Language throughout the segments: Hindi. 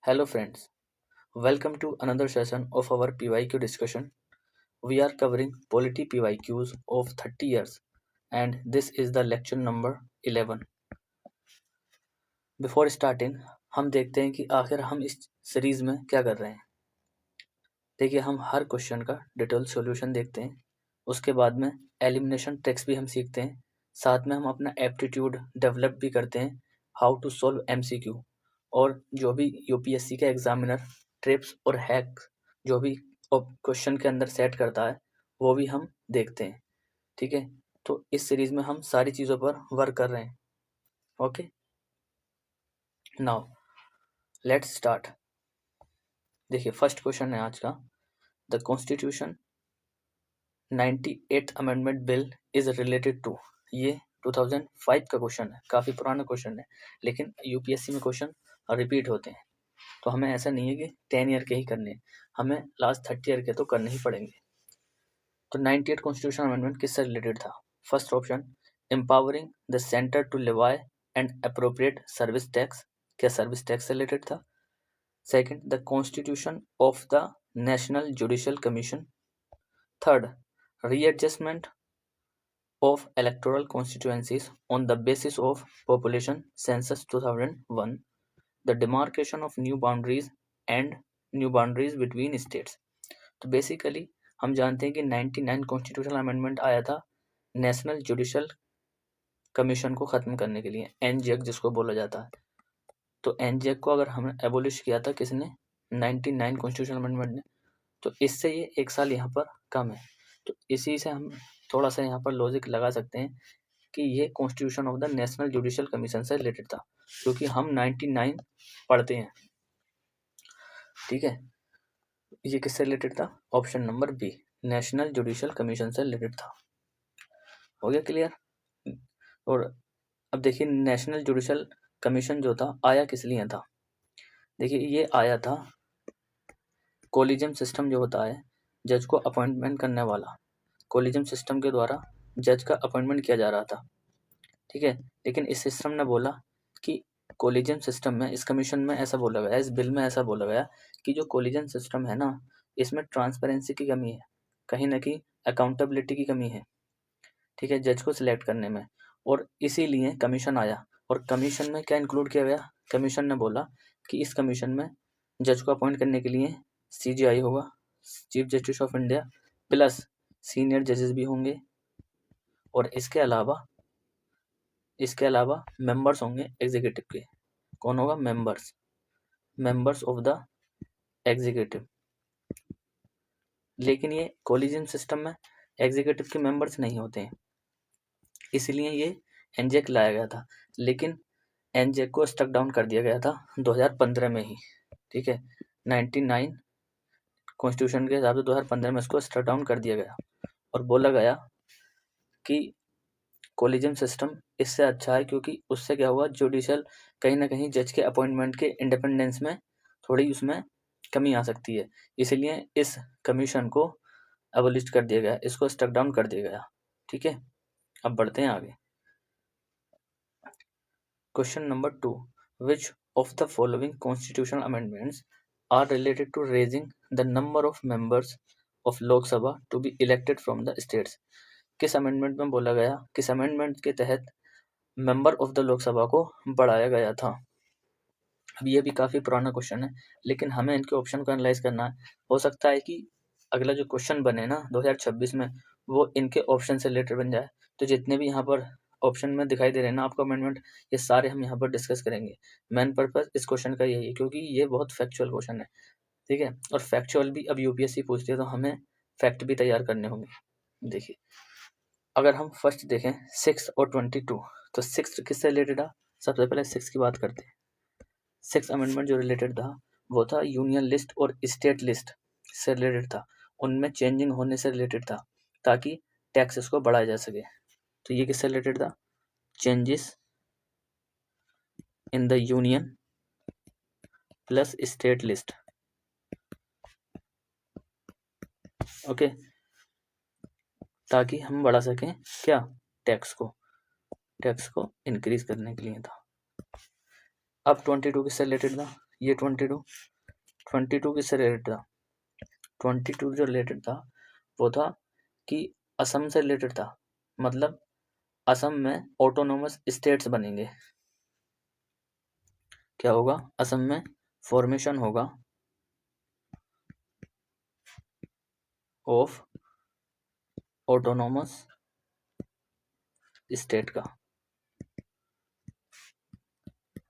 Hello friends, welcome to another session of our PYQ discussion. We are covering Polity PYQs of 30 years and this is the lecture number 11. Before starting, हम देखते हैं कि आखिर हम इस सीरीज में क्या कर रहे हैं। देखिए, हम हर क्वेश्चन का डिटेल सॉल्यूशन देखते हैं, उसके बाद में एलिमिनेशन ट्रिक्स भी हम सीखते हैं, साथ में हम अपना एप्टीट्यूड डेवलप भी करते हैं, हाउ टू सॉल्व MCQ, और जो भी यूपीएससी का एग्जामिनर ट्रिप्स और हैक जो भी क्वेश्चन के अंदर सेट करता है वो भी हम देखते हैं। ठीक है, तो इस सीरीज में हम सारी चीज़ों पर वर्क कर रहे हैं। Okay, now let's start. देखिए, फर्स्ट क्वेश्चन है आज का, the constitution 98th amendment bill is related to. ये 2005 का क्वेश्चन है, काफ़ी पुराना क्वेश्चन है, लेकिन यूपीएससी में क्वेश्चन रिपीट होते हैं, तो हमें ऐसा नहीं है कि 10 ईयर के ही करने हैं, हमें लास्ट 30 ईयर के तो करने ही पड़ेंगे। तो 98 कॉन्स्टिट्यूशन अमेंडमेंट किससे रिलेटेड था? First option, empowering the centre to levy and appropriate service tax. क्या सर्विस टैक्स से रिलेटेड था? Second, the constitution of the national judicial commission. Third, readjustment of electoral constituencies on the basis of population census 2001, the demarcation of new boundaries and new boundaries between states। तो बेसिकली हम जानते हैं कि 99 कॉन्स्टिट्यूशनल अमेंडमेंट आया था नेशनल जुडिशियल कमीशन को ख़त्म करने के लिए, एनजेक जिसको बोला जाता है। तो एनजेक को अगर हमने एबोलिश किया था किसने? 99 कॉन्स्टिट्यूशनल अमेंडमेंट ने। तो इससे ये एक साल यहाँ पर कम है, तो इसी से हम थोड़ा सा यहाँ पर लॉजिक लगा सकते हैं कि ये constitution of the national judicial commission से रिलेटेड था, क्योंकि हम 99 पढ़ते हैं। ठीक है, ये किससे रिलेटेड था? Option number B, national judicial commission से रिलेटेड था। हो गया क्लियर? और अब देखिए, नेशनल जुडिशियल कमीशन जो था आया किस लिए था? देखिए, ये आया था कोलिजियम सिस्टम जो होता है, जज को अपॉइंटमेंट करने वाला, कोलिजियम सिस्टम के द्वारा जज का अपॉइंटमेंट किया जा रहा था। ठीक है, लेकिन इस सिस्टम ने बोला कि कोलिजियम सिस्टम में, इस कमीशन में ऐसा बोला गया, इस बिल में ऐसा बोला गया कि जो कोलिजियम सिस्टम है ना, इसमें ट्रांसपेरेंसी की कमी है, कहीं ना कहीं अकाउंटेबिलिटी की कमी है। ठीक है, जज को सिलेक्ट करने में, और इसीलिए कमीशन आया। और कमीशन में क्या इंक्लूड किया गया? कमीशन ने बोला कि इस कमीशन में जज को अपॉइंट करने के लिए CJI होगा, chief justice of India, plus senior जजेस भी होंगे, और इसके अलावा मेंबर्स होंगे एग्जीक्यूटिव के। कौन होगा? Members of the executive. लेकिन ये कोलिजियम सिस्टम में एग्जीक्यूटिव के मेंबर्स नहीं होते हैं, इसलिए ये एनजेक लाया गया था, लेकिन एनजेक को स्टक डाउन कर दिया गया था 2015 में ही। ठीक है, 99 कॉन्स्टिट्यूशन के हिसाब से 2015 में इसको स्टक डाउन कर दिया गया, और बोला गया कि कोलिजियम सिस्टम इससे अच्छा है, क्योंकि उससे क्या हुआ, जुडिशियल कहीं ना कहीं जज के अपॉइंटमेंट के इंडिपेंडेंस में थोड़ी उसमें कमी आ सकती है, इसलिए इस कमीशन को एबोलिश कर दिया गया, इसको स्टक डाउन कर दिया गया। ठीक है, अब बढ़ते हैं आगे। Question number 2, which of the following constitutional amendments are related to raising the number of members of Lok Sabha to be elected from the states. किस अमेंडमेंट में बोला गया, किस अमेंडमेंट के तहत मेंबर ऑफ द लोकसभा को बढ़ाया गया था? अब ये भी काफ़ी पुराना क्वेश्चन है, लेकिन हमें इनके ऑप्शन को एनालाइज करना है। हो सकता है कि अगला जो क्वेश्चन बने ना 2026 में, वो इनके ऑप्शन से रिलेटेड बन जाए। तो जितने भी यहाँ पर ऑप्शन में दिखाई दे रहे हैं ना आपको अमेंडमेंट, ये सारे हम यहाँ पर डिस्कस करेंगे। मेन पर्पज इस क्वेश्चन का यही है, क्योंकि ये बहुत फैक्चुअल क्वेश्चन है। ठीक है, और फैक्चुअल भी अब यूपीएससी पूछती है, तो हमें फैक्ट भी तैयार करने होंगे। देखिए, अगर हम फर्स्ट देखें 6 और 22, तो 6 किससे रिलेटेड है? सबसे पहले 6 की बात करते हैं। 6 अमेंडमेंट जो रिलेटेड था वो था यूनियन लिस्ट और स्टेट लिस्ट से रिलेटेड था, उनमें चेंजिंग होने से रिलेटेड था, ताकि टैक्सेस को बढ़ाया जा सके। तो ये किससे रिलेटेड था? Changes in the union plus state list. Okay, ताकि हम बढ़ा सकें क्या? टैक्स को इंक्रीज करने के लिए था। अब 22 किससे रिलेटेड था? ये 22 किससे रिलेटेड था? 22 जो रिलेटेड था वो था कि असम से रिलेटेड था, मतलब असम में ऑटोनोमस स्टेट्स बनेंगे। क्या होगा? असम में फॉर्मेशन होगा ऑफ ऑटोनोमस स्टेट का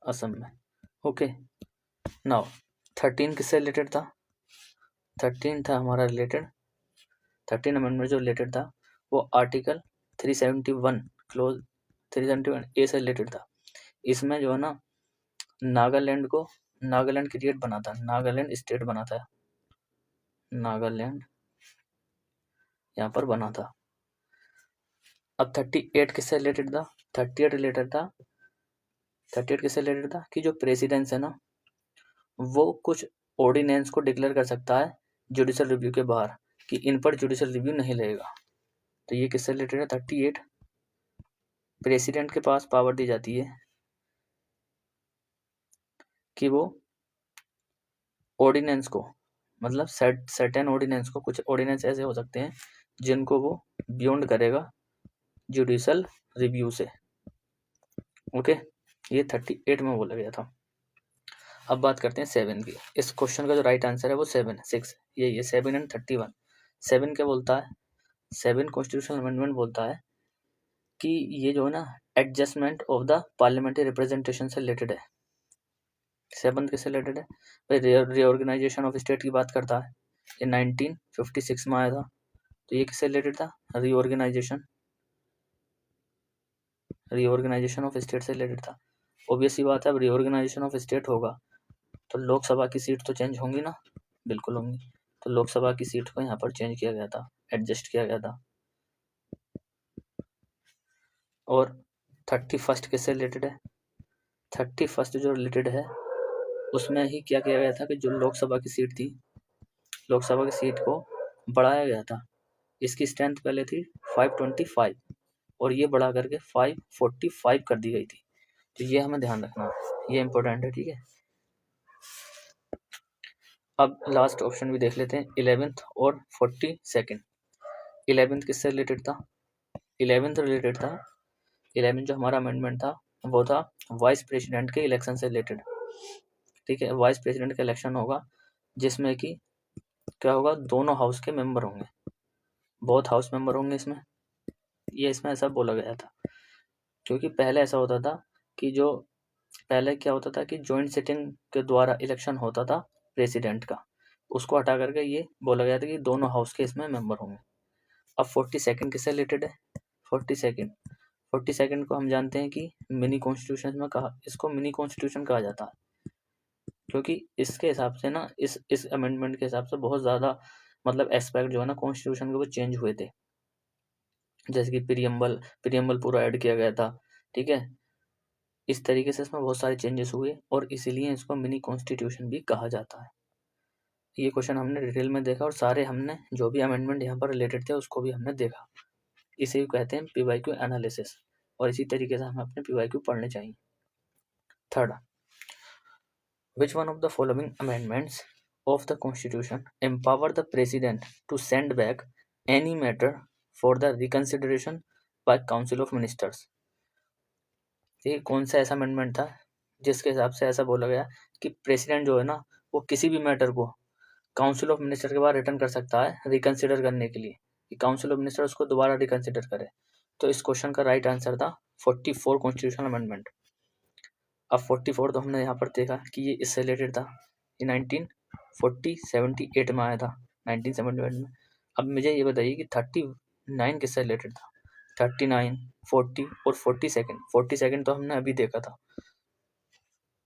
असम में। ओके, नाउ 13 किससे रिलेटेड था? 13 था हमारा रिलेटेड, 13 अमेंडमेंट जो रिलेटेड था वो आर्टिकल 371 क्लोज 371 ए से रिलेटेड था। इसमें जो है ना नागालैंड क्रिएट बना था, नागालैंड स्टेट बना था, नागालैंड यहाँ पर बना था। अब 38 किससे रिलेटेड था? 38 किससे रिलेटेड था कि जो प्रेसिडेंस है ना वो कुछ ऑर्डिनेंस को डिक्लेयर कर सकता है जुडिशल रिव्यू के बाहर कि इन पर जुडिशल रिव्यू नहीं लगेगा। तो ये किससे रिलेटेड है? 38 प्रेसिडेंट के पास पावर दी जाती है कि वो ऑर्डिनेंस को, मतलब सर्टेन ऑर्डिनेंस को, कुछ ऑर्डिनेंस ऐसे हो सकते हैं जिनको वो बियॉन्ड करेगा जुडिशल रिव्यू से। ओके, ये 38 में बोला गया था। अब बात करते हैं 7 की। इस क्वेश्चन का जो राइट आंसर है वो 6 ये 7 एंड 31। 7 क्या बोलता है? 7 कॉन्स्टिट्यूशनल अमेंडमेंट बोलता है कि ये जो है ना adjustment of the parliamentary representation से रिलेटेड है। 7 किससे रिलेटेड है भाई? रीऑर्गेनाइजेशन ऑफ स्टेट की बात करता है। ये 1956 में आया था, तो ये किससे रिलेटेड था? रीऑर्गेनाइजेशन ऑफ स्टेट से रिलेटेड था। ऑब्वियस सी बात है, अब रीऑर्गेनाइजेशन ऑफ स्टेट होगा तो लोकसभा की सीट तो चेंज होंगी ना, बिल्कुल होंगी। तो लोकसभा की सीट को यहाँ पर चेंज किया गया था, एडजस्ट किया गया था। और 31 किससे रिलेटेड है? 31 जो रिलेटेड है उसमें ही क्या किया गया था कि जो लोकसभा की सीट थी, लोकसभा की सीट को बढ़ाया गया था। इसकी स्ट्रेंथ पहले थी 525 और ये बढ़ा करके 545 कर दी गई थी। तो ये हमें ध्यान रखना है, ये इंपॉर्टेंट है, ठीक है। अब लास्ट ऑप्शन भी देख लेते हैं, 11th और 42nd। 11th किससे रिलेटेड था? 11th रिलेटेड था, 11th जो हमारा अमेंडमेंट था वो था वाइस प्रेसिडेंट के इलेक्शन से रिलेटेड। ठीक है, वाइस प्रेसिडेंट का इलेक्शन होगा जिसमें कि क्या होगा, दोनों हाउस के मेंबर होंगे, बहुत हाउस मेंबर होंगे इसमें। ये इसमें ऐसा बोला गया था क्योंकि पहले ऐसा होता था कि जो पहले क्या होता था कि जॉइंट सिटिंग के द्वारा इलेक्शन होता था प्रेसिडेंट का, उसको हटा करके ये बोला गया था कि दोनों हाउस के इसमें मेंबर होंगे। अब 42nd किससे रिलेटेड है? 42nd को हम जानते हैं कि मिनी कॉन्स्टिट्यूशन में कहा, इसको मिनी कॉन्स्टिट्यूशन कहा जाता है क्योंकि इसके हिसाब से ना इस अमेंडमेंट के हिसाब से बहुत ज़्यादा मतलब एस्पेक्ट जो है ना कॉन्स्टिट्यूशन के वो चेंज हुए थे, जैसे कि प्रियम्बल पूरा ऐड किया गया था। ठीक है, इस तरीके से इसमें बहुत सारे चेंजेस हुए और इसीलिए इसको मिनी कॉन्स्टिट्यूशन भी कहा जाता है। ये क्वेश्चन हमने डिटेल में देखा और सारे हमने जो भी अमेंडमेंट यहाँ पर रिलेटेड थे उसको भी हमने देखा। इसे कहते हैं पीवाईक्यू एनालिसिस और इसी तरीके से हमें अपने पीवाईक्यू पढ़ने चाहिए। Third, which one of the following amendments of the constitution empower the president to send back any matter for the reconsideration by council of ministers? ये कौन सा ऐसा अमेंडमेंट था जिसके हिसाब से ऐसा बोला गया कि प्रेसिडेंट जो है ना वो किसी भी मैटर को काउंसिल ऑफ मिनिस्टर के बाद रिटर्न कर सकता है रिकंसिडर करने के लिए, कि काउंसिल ऑफ मिनिस्टर उसको दोबारा रिकंसिडर करे। तो इस क्वेश्चन का राइट आंसर था 44 कॉन्स्टिट्यूशनल अमेंडमेंट। अब 44 तो हमने यहाँ पर देखा कि ये इससे रिलेटेड था, ये 1978 में आया था, 1978 में। अब मुझे ये बताइए कि 39 किससे रिलेटेड था? 39, 40 और 42nd तो हमने अभी देखा था,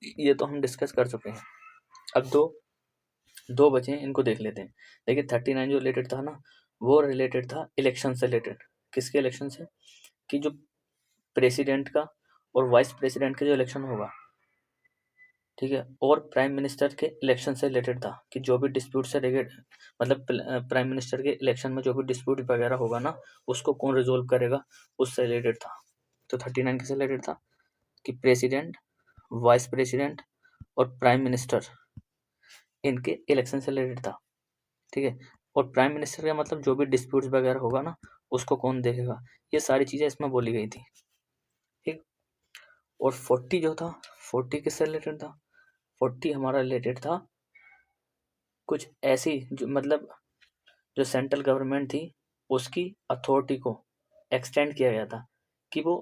ये तो हम डिस्कस कर चुके हैं। अब दो बचे हैं, इनको देख लेते हैं। देखिए 39 जो रिलेटेड था ना वो रिलेटेड था इलेक्शन से रिलेटेड। किसके इलेक्शन से? कि जो प्रेसिडेंट का और वाइस प्रेसिडेंट का जो इलेक्शन होगा, ठीक है, और प्राइम मिनिस्टर के इलेक्शन से रिलेटेड था कि जो भी डिस्प्यूट से रिलेटेड, मतलब प्राइम मिनिस्टर के इलेक्शन में जो भी डिस्प्यूट वगैरह होगा ना उसको कौन रिजोल्व करेगा, उससे रिलेटेड था। तो 39 किससे रिलेटेड था कि प्रेसिडेंट, वाइस प्रेसिडेंट और प्राइम मिनिस्टर इनके इलेक्शन से रिलेटेड था, ठीक है। और प्राइम मिनिस्टर का मतलब जो भी डिस्प्यूट्स वगैरह होगा ना उसको कौन देखेगा, ये सारी चीज़ें इसमें बोली गई थी, ठीक। और 40 जो था, 40 किससे रिलेटेड था, 40 हमारा रिलेटेड था कुछ ऐसी जो मतलब जो सेंट्रल गवर्नमेंट थी उसकी अथॉरिटी को एक्सटेंड किया गया था कि वो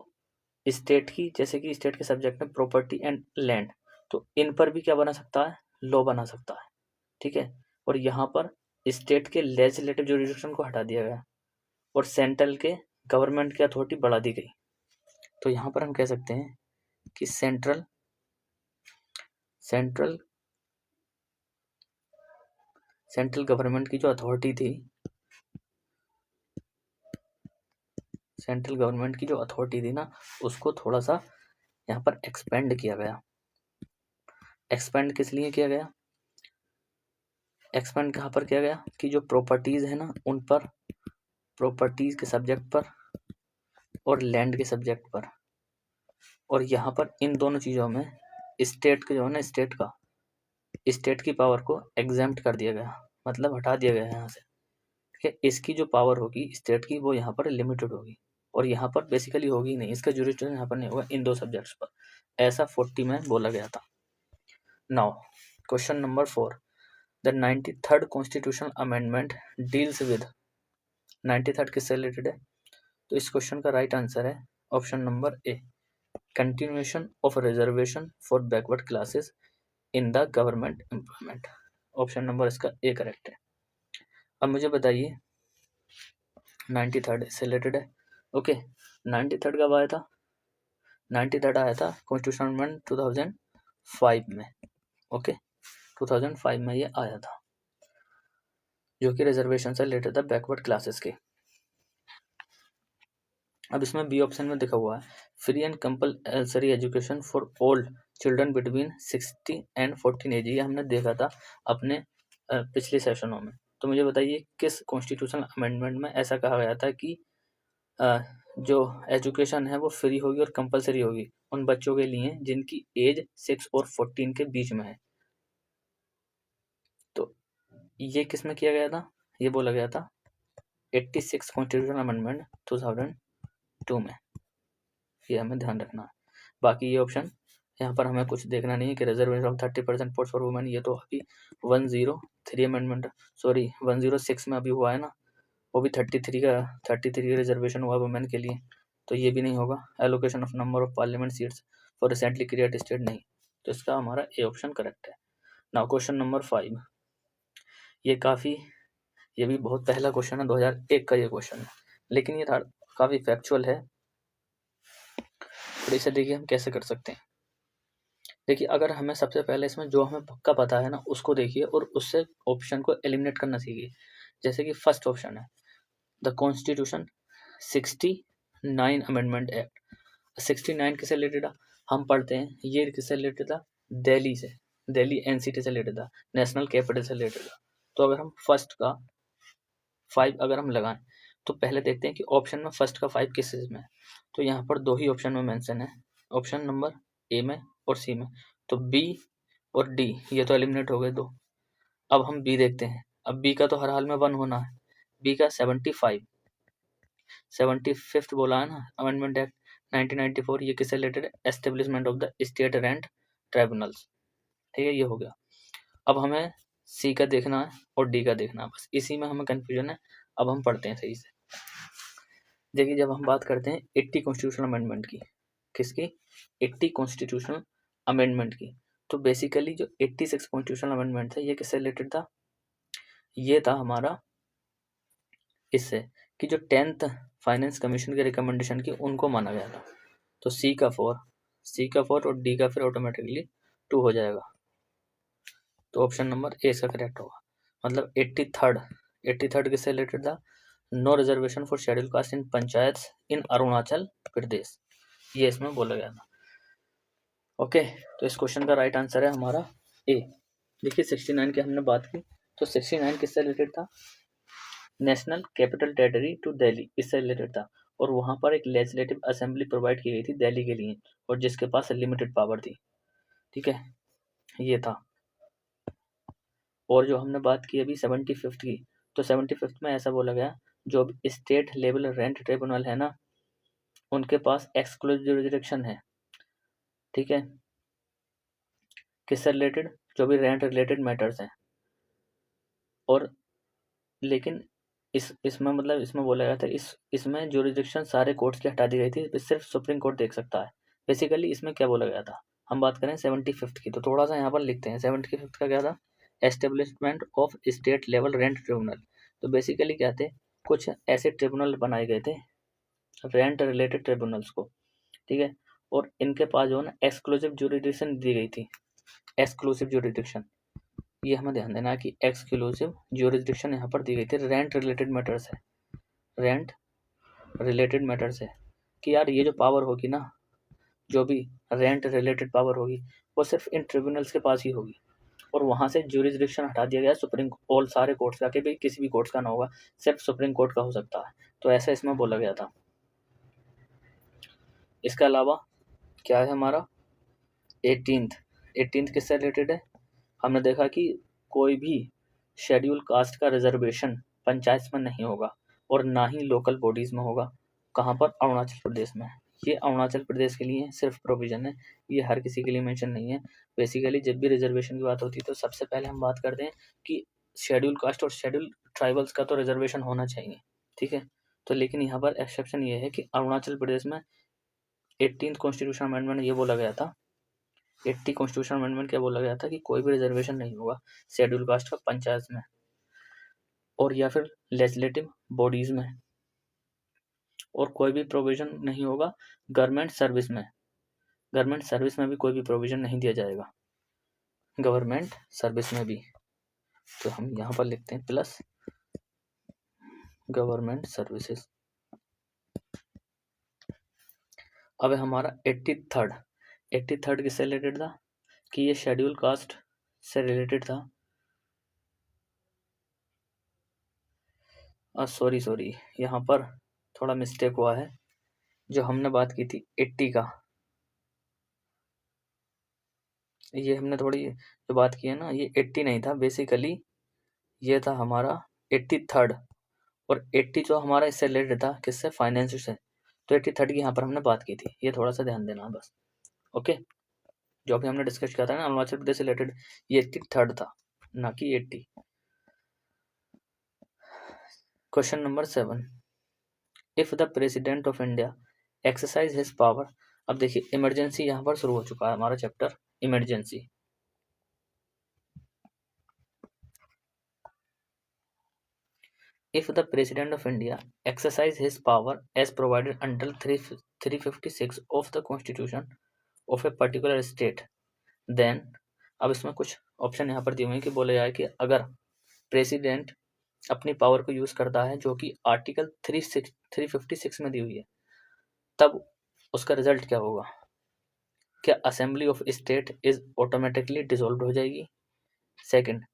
स्टेट की, जैसे कि स्टेट के सब्जेक्ट में प्रॉपर्टी एंड लैंड, तो इन पर भी क्या बना सकता है, लॉ बना सकता है, ठीक है। और यहाँ पर स्टेट के लेजिस्लेटिव जुरिडिक्शन को हटा दिया गया और सेंट्रल के गवर्नमेंट की अथॉरिटी बढ़ा दी गई। तो यहाँ पर हम कह सकते हैं कि सेंट्रल गवर्नमेंट की जो अथॉरिटी थी, सेंट्रल गवर्नमेंट की जो अथॉरिटी थी ना उसको थोड़ा सा यहाँ पर एक्सपेंड किया गया। एक्सपेंड किस लिए किया गया, एक्सपेंड कहाँ पर किया गया कि जो प्रॉपर्टीज है ना उन पर, प्रॉपर्टीज के सब्जेक्ट पर और लैंड के सब्जेक्ट पर, और यहाँ पर इन दोनों चीज़ों में स्टेट के जो है ना, स्टेट की पावर को एग्जेम्प्ट कर दिया गया, मतलब हटा दिया गया है यहाँ से, ठीक है। इसकी जो पावर होगी स्टेट की वो यहाँ पर लिमिटेड होगी और यहाँ पर बेसिकली होगी नहीं, इसका जुरिडिक्शन यहाँ पर नहीं होगा इन दो सब्जेक्ट्स पर, ऐसा 40 में बोला गया था। Now question number 4, the 93rd constitutional amendment deals with, 93rd किससे रिलेटेड है, तो इस क्वेश्चन का राइट आंसर है option number A, continuation of reservation for backward classes in the government employment. Option number इसका ए करेक्ट है। अब मुझे बताइए 93rd से रिलेटेड है, ओके। 93rd कब आया था, 93rd आया था कॉन्स्टिट्यूशन अमेंडमेंट 2005 में, ओके। 2005 में ये आया था जो कि रिजर्वेशन से रिलेटेड था बैकवर्ड क्लासेस के। अब इसमें बी ऑप्शन में दिखा हुआ है free and compulsory education for all children between 60 and 14 age, ये हमने देखा था अपने पिछले सेशनों में। तो मुझे बताइए किस कॉन्स्टिट्यूशनल अमेंडमेंट में ऐसा कहा गया था कि जो एजुकेशन है वो फ्री होगी और कंपलसरी होगी उन बच्चों के लिए जिनकी एज 6 और 14 के बीच में है। तो ये किस में किया गया था, ये बोला गया था 86 कॉन्स्टिट्यूशनल अमेंडमेंट 2002 में, ये हमें ध्यान रखना है। बाकी ये ऑप्शन यहाँ पर हमें कुछ देखना नहीं है कि reservation of 30% post for women, ये तो अभी 103 अमेंडमेंट, सॉरी 106 में अभी हुआ है ना, वो भी 33 रिजर्वेशन हुआ वुमेन के लिए, तो ये भी नहीं होगा। Allocation of number of parliament seats for recently create state, नहीं, तो इसका हमारा ए ऑप्शन करेक्ट है। नाउ क्वेश्चन नंबर 5, ये भी बहुत पहला क्वेश्चन है, 2001 का ये क्वेश्चन है, लेकिन ये काफ़ी फैक्चुअल है। तो इसे देखिए हम कैसे कर सकते हैं। देखिए अगर हमें सबसे पहले इसमें जो हमें पक्का पता है ना उसको देखिए और उससे ऑप्शन को एलिमिनेट करना सीखिए। जैसे कि फर्स्ट ऑप्शन है द कॉन्स्टिट्यूशन 69 अमेंडमेंट एक्ट, 69 किससे रिलेटेड था, हम पढ़ते हैं ये किससे रिलेटेड था, दिल्ली से, दिल्ली एनसीटी से रिलेटेड था, नेशनल कैपिटल से रिलेटेड था। तो अगर हम फर्स्ट का 5 अगर हम लगाएं तो पहले देखते हैं कि ऑप्शन में फर्स्ट का 5 किस चीज़ में है। तो यहाँ पर दो ही ऑप्शन में मेंशन है, ऑप्शन नंबर ए में और सी में, तो बी और डी ये तो एलिमिनेट हो गए दो। अब हम बी देखते हैं, अब बी का तो हर हाल में 1 होना है, बी का 75th बोला है ना अमेंडमेंट एक्ट 1994, ये किससे रिलेटेड है, establishment of the state rent tribunals, ठीक है, ये हो गया। अब हमें सी का देखना है और डी का देखना है, बस इसी में हमें कंफ्यूजन है। अब हम पढ़ते हैं सही से। देखिए जब हम बात करते हैं 80 कॉन्स्टिट्यूशनल अमेंडमेंट की, किसकी, 80 कॉन्स्टिट्यूशनल अमेंडमेंट की, तो बेसिकली जो 86 कॉन्स्टिट्यूशनल अमेंडमेंट था ये किससे रिलेटेड था, ये था हमारा इससे कि जो 10th फाइनेंस कमीशन के रिकमेंडेशन की उनको माना गया था। तो सी का 4 और डी का फिर ऑटोमेटिकली 2 हो जाएगा, तो ऑप्शन नंबर ए इसका करेक्ट होगा। मतलब 83rd किससे रिलेटेड था, no reservation for schedule caste in panchayat in Arunachal Pradesh, ये इसमें बोला गया था, ओके। तो इस क्वेश्चन का राइट आंसर है हमारा ए। देखिए 69 की हमने बात की, तो 69 किससे रिलेटेड था, national capital territory to Delhi, इससे रिलेटेड था, और वहाँ पर एक लेजिस्लेटिव असेंबली प्रोवाइड की गई थी दिल्ली के लिए और जिसके पास लिमिटेड पावर थी, ठीक है। ये था। और जो हमने बात की अभी 75th की, तो 75th में ऐसा बोला गया जो स्टेट लेवल रेंट ट्रिब्यूनल है ना, उनके पास एक्सक्लूसिव जुरिसडिक्शन है, ठीक है, किससे रिलेटेड, जो भी रेंट रिलेटेड मैटर्स हैं। और लेकिन इसमें मतलब इसमें बोला गया था इसमें जुरिसडिक्शन सारे कोर्ट्स की हटा दी गई थी, सिर्फ सुप्रीम कोर्ट देख सकता है। बेसिकली इसमें क्या बोला गया था, हम बात करें 75th की, तो थोड़ा सा यहाँ पर लिखते हैं। 75th का क्या था, establishment of state level rent tribunal. तो बेसिकली क्या थे, कुछ ऐसे ट्रिब्यूनल बनाए गए थे रेंट रिलेटेड ट्रिब्यूनल्स को, ठीक है। और इनके पास जो है ना एक्सक्लूसिव जुरिसडिक्शन दी गई थी, एक्सक्लूसिव जुरिसडिक्शन, ये हमें ध्यान देना है कि एक्सक्लूसिव ज्यूरिसडिक्शन यहाँ पर दी गई थी रेंट रिलेटेड मैटर्स है, रेंट रिलेटेड मैटर्स है, कि यार ये जो पावर होगी ना, जो भी रेंट रिलेटेड पावर होगी वो सिर्फ इन ट्रिब्यूनल्स के पास ही होगी। और वहाँ से ज्यूरिसडिक्शन हटा दिया गया सुप्रीम ऑल सारे कोर्ट्स का, कि भाई किसी भी कोर्ट्स का ना होगा, सिर्फ सुप्रीम कोर्ट का हो सकता है। तो ऐसा इसमें बोला गया था। इसके अलावा क्या है हमारा 18th किससे रिलेटेड है, हमने देखा कि कोई भी शेड्यूल कास्ट का रिजर्वेशन पंचायत में नहीं होगा और ना ही लोकल बॉडीज में होगा। कहाँ पर, अरुणाचल प्रदेश में। ये अरुणाचल प्रदेश के लिए सिर्फ प्रोविजन है, ये हर किसी के लिए मेंशन नहीं है। बेसिकली जब भी रिजर्वेशन की बात होती है तो सबसे पहले हम बात करते हैं कि शेड्यूल कास्ट और शेड्यूल ट्राइबल्स का तो रिजर्वेशन होना चाहिए, ठीक है। तो लेकिन यहाँ पर एक्सेप्शन ये है कि अरुणाचल प्रदेश में 18th कॉन्स्टिट्यूशन अमेंडमेंट ये बोला गया था, 80 कॉन्स्टिट्यूशन अमेंडमेंट क्या बोला गया था कि कोई भी रिजर्वेशन नहीं होगा शेड्यूल कास्ट का पंचायत में और या फिर लेजिस्लेटिव बॉडीज में, और कोई भी प्रोविजन नहीं होगा गवर्नमेंट सर्विस में। गवर्नमेंट सर्विस में भी कोई भी प्रोविजन नहीं दिया जाएगा, गवर्नमेंट सर्विस में भी। तो हम यहाँ पर लिखते हैं प्लस गवर्नमेंट सर्विसेज। अब हमारा 83rd किससे रिलेटेड था, कि ये शेड्यूल कास्ट से रिलेटेड था। सॉरी यहाँ पर थोड़ा मिस्टेक हुआ है, जो हमने बात की थी 80 का, ये हमने थोड़ी जो बात की है ना, ये 80 नहीं था, बेसिकली ये था हमारा 83rd। और 80 जो हमारा इससे रिलेटेड था, किससे, फाइनेंस से। तो 83rd की यहाँ पर हमने बात की थी, ये थोड़ा सा ध्यान देना बस। ओके, जो अभी हमने डिस्कस किया था ना अरुणाचल प्रदेश से रिलेटेड, ये 83rd था, ना कि 80। Question number 7, if the president of India exercise his power. अब देखिए इमरजेंसी यहाँ पर शुरू हो चुका है हमारा chapter, emergency. If the President of India exercise his power as provided under 356 of the Constitution of a particular state, then अब इसमें कुछ ऑप्शन यहाँ पर दिए हुए हैं कि बोला जाए कि अगर प्रेसिडेंट अपनी पावर को यूज करता है जो कि आर्टिकल 356 में दी हुई है, तब उसका रिजल्ट क्या होगा। क्या assembly of state is automatically dissolve हो जाएगी। Second,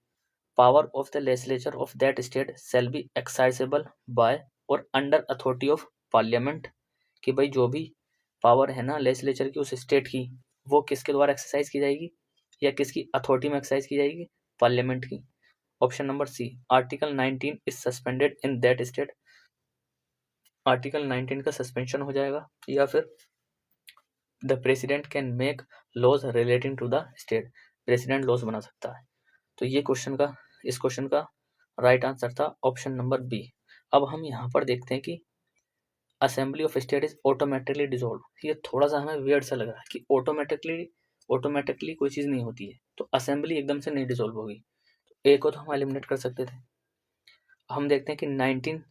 power of the legislature of that state shall be excisable by or under authority of parliament, कि भाई जो भी पावर है ना लेजिस्लेचर की उस स्टेट की, वो किसके द्वारा एक्सरसाइज की जाएगी, या किसकी अथॉरिटी में एक्सरसाइज की जाएगी, पार्लियामेंट की। Option number C, article 19 is suspended in that state, article 19 का सस्पेंशन हो जाएगा। या फिर the president can make laws relating to the state, president laws बना सकता है। तो ये इस क्वेश्चन का राइट आंसर था ऑप्शन नंबर बी। अब हम यहाँ पर देखते हैं कि assembly of state is automatically dissolve, ये थोड़ा सा हमें वियर्ड सा लग रहा है कि ऑटोमेटिकली कोई चीज़ नहीं होती है, तो असेंबली एकदम से नहीं डिसॉल्व होगी। तो ए को तो हम एलिमिनेट कर सकते थे। हम देखते हैं कि 19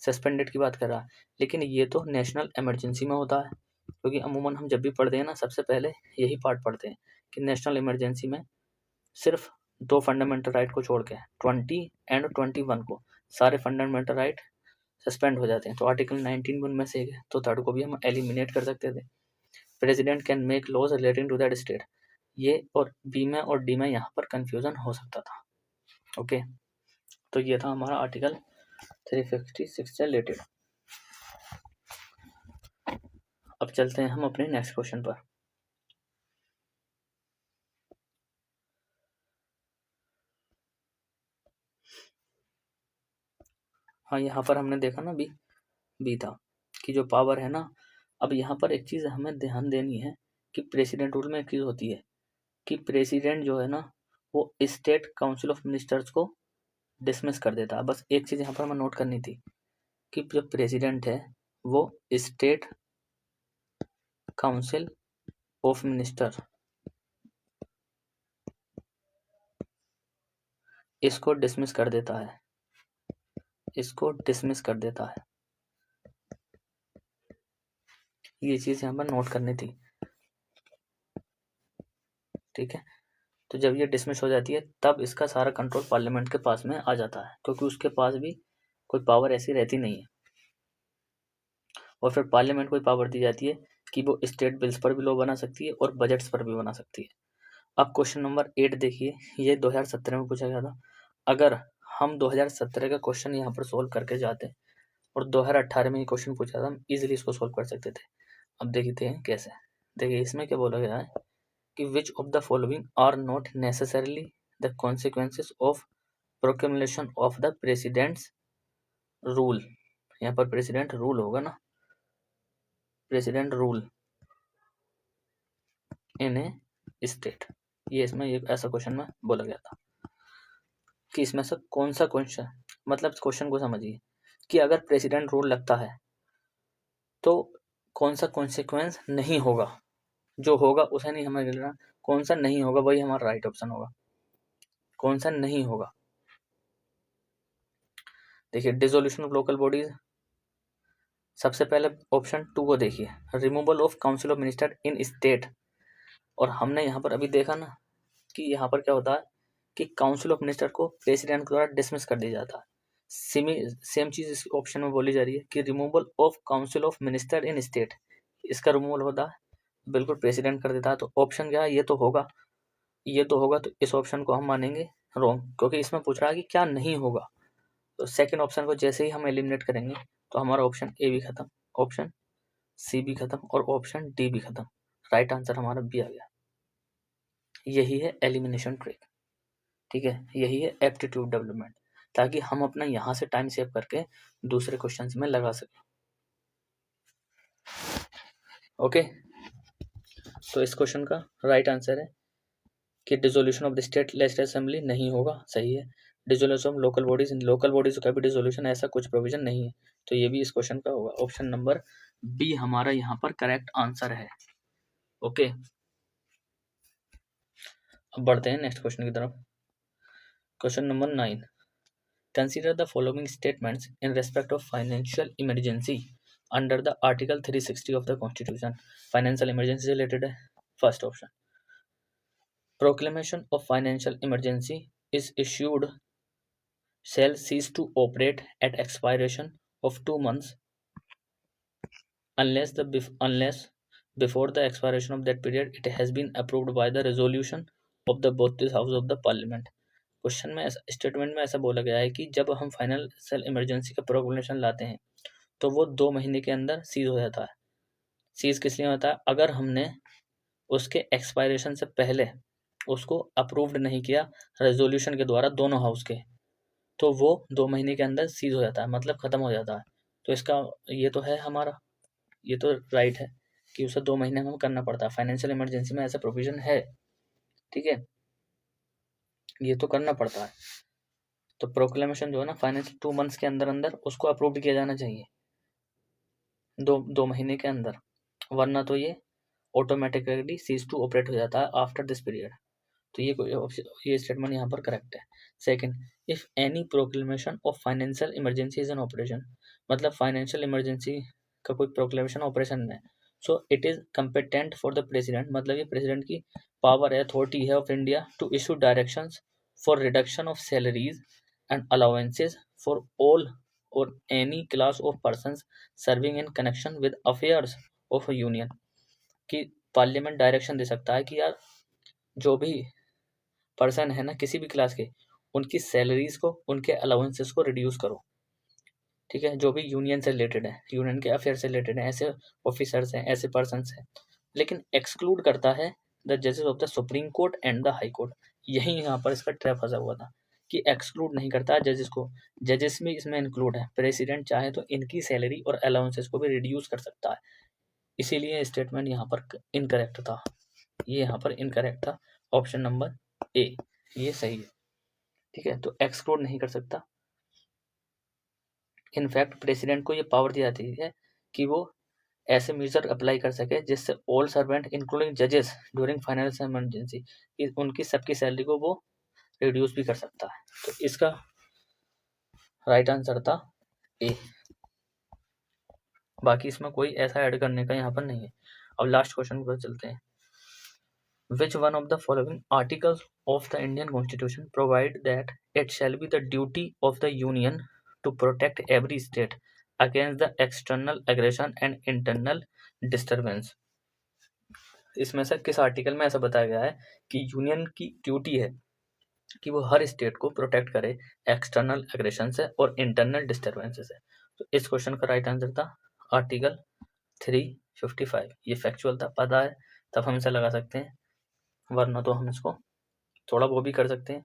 सस्पेंडेड की बात कर रहा है, लेकिन ये तो नेशनल इमरजेंसी में होता है, क्योंकि अमूमन हम जब भी पढ़ते हैं ना सबसे पहले यही पार्ट पढ़ते हैं कि नेशनल इमरजेंसी में सिर्फ 2 फंडामेंटल राइट को छोड़ के 20 एंड 21 को सारे फंडामेंटल राइट सस्पेंड हो जाते हैं। तो आर्टिकल 19 भी उनमें से एक है, तो थर्ड को भी हम एलिमिनेट कर सकते थे। President can make laws relating to that state, ये और बी में और डी में यहाँ पर कंफ्यूजन हो सकता था। ओके, तो ये था हमारा आर्टिकल 356 से रिलेटेड। अब चलते हैं हम अपने नेक्स्ट क्वेश्चन पर। हाँ, यहाँ पर हमने देखा ना बी था कि जो पावर है ना, अब यहाँ पर एक चीज़ हमें ध्यान देनी है कि प्रेसिडेंट रूल में एक चीज़ होती है कि प्रेसिडेंट जो है ना वो स्टेट काउंसिल ऑफ मिनिस्टर्स को डिसमिस कर देता है। बस एक चीज़ यहाँ पर हमें नोट करनी थी कि जो प्रेसिडेंट है वो स्टेट काउंसिल ऑफ मिनिस्टर इसको डिसमिस कर देता है, इसको डिसमिस कर देता है। ये चीज़ यहाँ पर नोट करनी थी, ठीक है। तो जब ये डिसमिस हो जाती है तब इसका सारा कंट्रोल पार्लियामेंट के पास में आ जाता है, क्योंकि उसके पास भी कोई पावर ऐसी रहती नहीं है। और फिर पार्लियामेंट को पावर दी जाती है कि वो स्टेट बिल्स पर भी लॉ बना सकती है और बजट्स पर भी बना सकती है। अब क्वेश्चन नंबर 8 देखिए, ये 2017 में पूछा गया था। अगर हम 2017 का क्वेश्चन यहाँ पर सोल्व करके जाते और 2018 में ये क्वेश्चन पूछा था, हम इजीली इसको सोल्व कर सकते थे। अब देखते हैं कैसे। देखिए इसमें क्या बोला गया है कि which of the following are not necessarily the consequences of proclamation of the president's rule. यहाँ पर प्रेसिडेंट रूल होगा ना, president rule in a state. ये इसमें एक ऐसा क्वेश्चन में बोला गया था कि इसमें से कौन सा क्वेश्चन, मतलब क्वेश्चन को समझिए कि अगर प्रेसिडेंट रूल लगता है तो कौन सा कॉन्सिक्वेंस नहीं होगा, जो होगा उसे नहीं हमें लेना, कौन सा नहीं होगा वही हमारा राइट ऑप्शन होगा। कौन सा नहीं होगा, देखिए डिसोल्यूशन ऑफ लोकल बॉडीज, सबसे पहले ऑप्शन 2 को देखिए, removal of council of minister in state. और हमने यहाँ पर अभी देखा ना कि यहाँ पर क्या होता है कि काउंसिल ऑफ मिनिस्टर को प्रेसिडेंट द्वारा डिसमिस कर दिया जाता है। सेम चीज इस ऑप्शन में बोली जा रही है कि removal of council of minister in state, इसका रिमूवल होता है, बिल्कुल प्रेसिडेंट कर देता है। तो ऑप्शन क्या है, ये तो होगा, ये तो होगा। तो इस ऑप्शन को हम मानेंगे रॉन्ग, क्योंकि इसमें पूछ रहा है कि क्या नहीं होगा। तो सेकंड ऑप्शन को जैसे ही हम एलिमिनेट करेंगे तो हमारा ऑप्शन ए भी खत्म, ऑप्शन सी भी खत्म और ऑप्शन डी भी खत्म। राइट आंसर हमारा बी आ गया। यही है एलिमिनेशन ट्रिक, ठीक है, यही है एप्टीट्यूड डेवलपमेंट, ताकि हम अपना यहाँ से टाइम सेव करके दूसरे क्वेश्चन में लगा सकें। ओके, तो इस क्वेश्चन का राइट आंसर है कि dissolution of the state legislative assembly नहीं होगा, सही है। Dissolution of local bodies, in local bodies का भी डिसोल्यूशन ऐसा कुछ प्रोविजन नहीं है, तो ये भी इस क्वेश्चन का होगा। ऑप्शन नंबर बी हमारा यहाँ पर करेक्ट आंसर है। ओके, अब बढ़ते हैं नेक्स्ट क्वेश्चन की तरफ। Question number 9, consider the following statements in respect of financial emergency under the article 360 of the constitution. Financial emergency से रिलेटेड है। First option, proclamation of financial emergency is issued shall cease to operate at expiration of 2 months unless before the expiration of that period it has been approved by the resolution of the both the house of the parliament। Question में स्टेटमेंट में ऐसा बोला गया है कि जब हम फाइनेंशियल इमरजेंसी का प्रोक्लेमेशन लाते हैं तो वो 2 महीने के अंदर सीज हो जाता है। सीज किस लिए होता है, अगर हमने उसके एक्सपायरेशन से पहले उसको अप्रूव्ड नहीं किया रेजोल्यूशन के द्वारा दोनों हाउस के, तो वो 2 महीने के अंदर सीज हो जाता है, मतलब खत्म हो जाता है। तो इसका ये तो है हमारा, ये तो राइट है कि उसे 2 महीने में करना पड़ता है। फाइनेंशियल इमरजेंसी में ऐसा प्रोविजन है, ठीक है, ये तो करना पड़ता है। तो प्रोक्लेमेशन जो है ना फाइनेंशियल 2 मंथ्स के अंदर अंदर उसको अप्रूव किया जाना चाहिए, 2 महीने के अंदर, वरना तो ये ऑटोमेटिकली सीज टू ऑपरेट हो जाता है आफ्टर दिस पीरियड। तो ये स्टेटमेंट यहाँ पर करेक्ट है। Second, if any proclamation of financial emergency is an operation, मतलब फाइनेंशियल इमरजेंसी का कोई प्रोक्लेमेशन ऑपरेशन है, so it is competent for the president, मतलब ये प्रेसिडेंट की पावर है, अथॉरिटी है of India to issue directions for reduction of salaries and allowances for all or any class of persons serving in connection with affairs of union. कि पार्लियामेंट डायरेक्शन दे सकता है कि यार जो भी पर्सन है ना किसी भी क्लास के, उनकी सैलरीज को, उनके अलाउंसेस को रिड्यूस करो, ठीक है, जो भी यूनियन से रिलेटेड है, यूनियन के अफेयर से रिलेटेड है, ऐसे ऑफिसर्स हैं, ऐसे पर्सन हैं। लेकिन एक्सक्लूड करता है द जजेस of the supreme court and the high court. यही यहाँ पर इसका ट्रैप फंसा हुआ था कि एक्सक्लूड नहीं करता जजेस को, जजेस में इसमें इंक्लूड है। प्रेसिडेंट चाहे तो इनकी सैलरी और अलाउंसेस को भी रिड्यूस कर सकता है, इसीलिए स्टेटमेंट यहाँ पर इनकरेक्ट था, ये यहाँ पर इनकरेक्ट था। ऑप्शन नंबर ए ये सही है, ठीक है। तो एक्सक्लूड नहीं कर सकता। इनफैक्ट प्रेसिडेंट को ये पावर दी जाती है कि वो ऐसे मेजर अप्लाई कर सके जिससे ऑल सर्वेंट इंक्लूडिंग जजेस ड्यूरिंग फाइनेंशियल इमरजेंसी, उनकी सबकी सैलरी को वो रिड्यूस भी कर सकता है। तो इसका राइट आंसर था ए। बाकी इसमें कोई ऐसा ऐड करने का यहाँ पर नहीं है। अब लास्ट क्वेश्चन पर चलते हैं। Which one of the following articles of the Indian Constitution provide that it shall be the duty of the Union to protect every state against the external aggression and internal disturbance? इसमें से किस आर्टिकल में ऐसा बताया गया है कि यूनियन की ड्यूटी है कि वो हर स्टेट को प्रोटेक्ट करे एक्सटर्नल एग्रेशन से और इंटरनल डिस्टर्बेंसेस से? तो इस क्वेश्चन का राइट आंसर था आर्टिकल 355। ये फैक्चुअल था, पता है तब हम इसे लगा सकते हैं, वरना तो हम इसको थोड़ा वो भी कर सकते हैं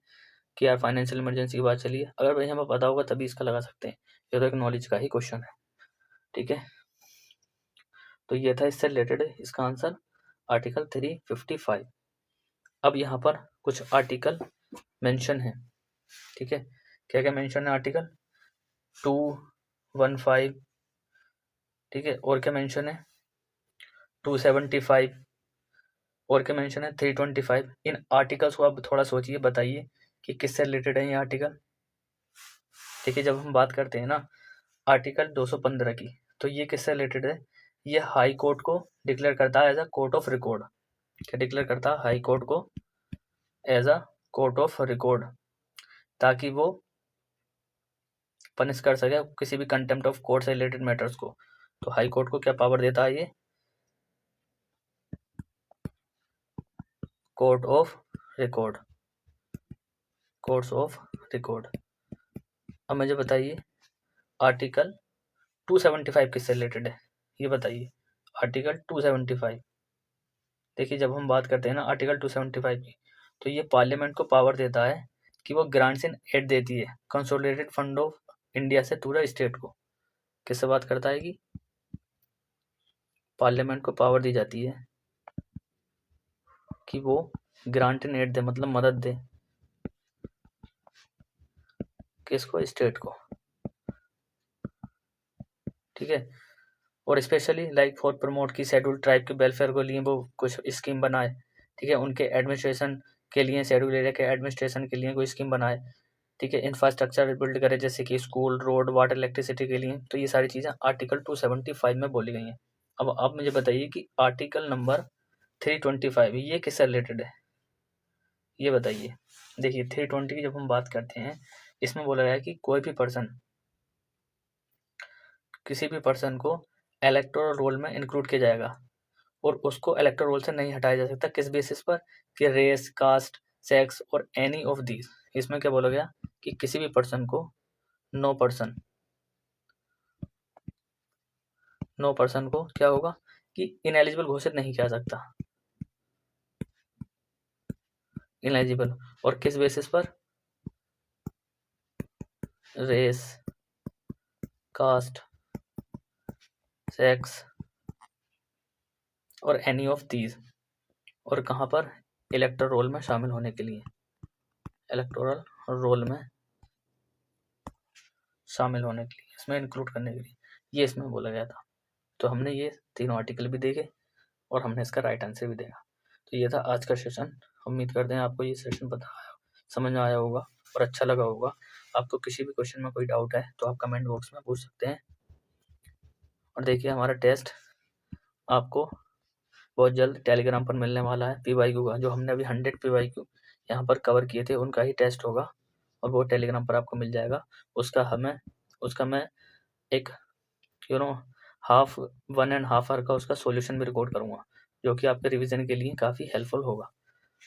कि यार फाइनेंशियल इमरजेंसी की बात चली है, अगर भाई हमें पता होगा तभी इसका लगा सकते हैं। ये तो एक नॉलेज का ही क्वेश्चन है, ठीक है। तो ये था इससे रिलेटेड इसका आंसर आर्टिकल 355। अब यहाँ पर कुछ आर्टिकल मेंशन है, ठीक है। क्या क्या मेंशन है? आर्टिकल 215, ठीक है। और क्या मेंशन है? 275 और क्या मेंशन है? 325। इन आर्टिकल्स को आप थोड़ा सोचिए, बताइए कि किससे रिलेटेड है ये आर्टिकल। देखिए जब हम बात करते हैं ना आर्टिकल 215 की, तो ये किससे रिलेटेड है? ये हाई कोर्ट को डिक्लेयर करता है as a court of record. क्या डिक्लेयर करता है? हाई कोर्ट को as a court of record, ताकि वो पनिश कर सके किसी भी कंटेम्प्ट ऑफ कोर्ट से रिलेटेड मैटर्स को। तो हाई कोर्ट को क्या पावर देता है? ये court of record, courts of record. अब मुझे बताइए आर्टिकल 275 किससे रिलेटेड है, ये बताइए। आर्टिकल 275, देखिए जब हम बात करते हैं ना आर्टिकल 275 की, तो ये पार्लियामेंट को पावर देता है कि वो ग्रांट्स इन एड देती है कंसोलिडेटेड फंड ऑफ इंडिया से पूरा स्टेट को। किससे बात करता है कि पार्लियामेंट को पावर दी जाती है कि वो ग्रांट इन एड दे, मतलब मदद दे किसको? स्टेट को, ठीक है। और स्पेशली लाइक फॉर प्रमोट की शेड्यूल ट्राइब के वेलफेयर को लिए वो कुछ स्कीम बनाए, ठीक है। उनके एडमिनिस्ट्रेशन के लिए, शेड्यूल एरिया के एडमिनिस्ट्रेशन के लिए कोई स्कीम बनाए, ठीक है। इंफ्रास्ट्रक्चर बिल्ड करे जैसे कि स्कूल, रोड, वाटर, इलेक्ट्रिसिटी के लिए। तो ये सारी चीज़ें आर्टिकल 275 में बोली गई हैं। अब आप मुझे बताइए कि आर्टिकल नंबर 325 ये किससे रिलेटेड है, ये बताइए। देखिए 320 की जब हम बात करते हैं, इसमें बोला गया है कि कोई भी पर्सन, किसी भी पर्सन को इलेक्टोरल रोल में इंक्लूड किया जाएगा और उसको इलेक्टोरल रोल से नहीं हटाया जा सकता। किस बेसिस पर? कि रेस, कास्ट, सेक्स और एनी ऑफ दीज। इसमें क्या बोला गया कि किसी भी पर्सन को नो पर्सन को क्या होगा कि इनएलिजिबल घोषित नहीं किया जा सकता, इनएलिजिबल। और किस बेसिस पर? रेस, कास्ट, सेक्स और एनी ऑफ दीज। और कहाँ पर? इलेक्टोरल रोल में शामिल होने के लिए, इलेक्टोरल रोल में शामिल होने के लिए, इसमें इंक्लूड करने के लिए, ये इसमें बोला गया था। तो हमने ये तीनों आर्टिकल भी देखे और हमने इसका राइट आंसर भी देखा। तो ये था आज का सेशन। उम्मीद करते हैं आपको ये सेशन समझ में आया होगा और अच्छा लगा होगा। आपको किसी भी क्वेश्चन में कोई डाउट है तो आप कमेंट बॉक्स में पूछ सकते हैं। और देखिए हमारा टेस्ट आपको बहुत जल्द टेलीग्राम पर मिलने वाला है। PYQ का जो हमने अभी 100 PYQ यहाँ पर कवर किए थे उनका ही टेस्ट होगा और वो टेलीग्राम पर आपको मिल जाएगा। उसका मैं एक हाफ 1.5 आवर का उसका सॉल्यूशन भी रिकॉर्ड करूँगा, जो कि आपके रिवीजन के लिए काफ़ी हेल्पफुल होगा।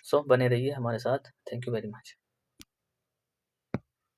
सो बने रहिए हमारे साथ। Thank you very much.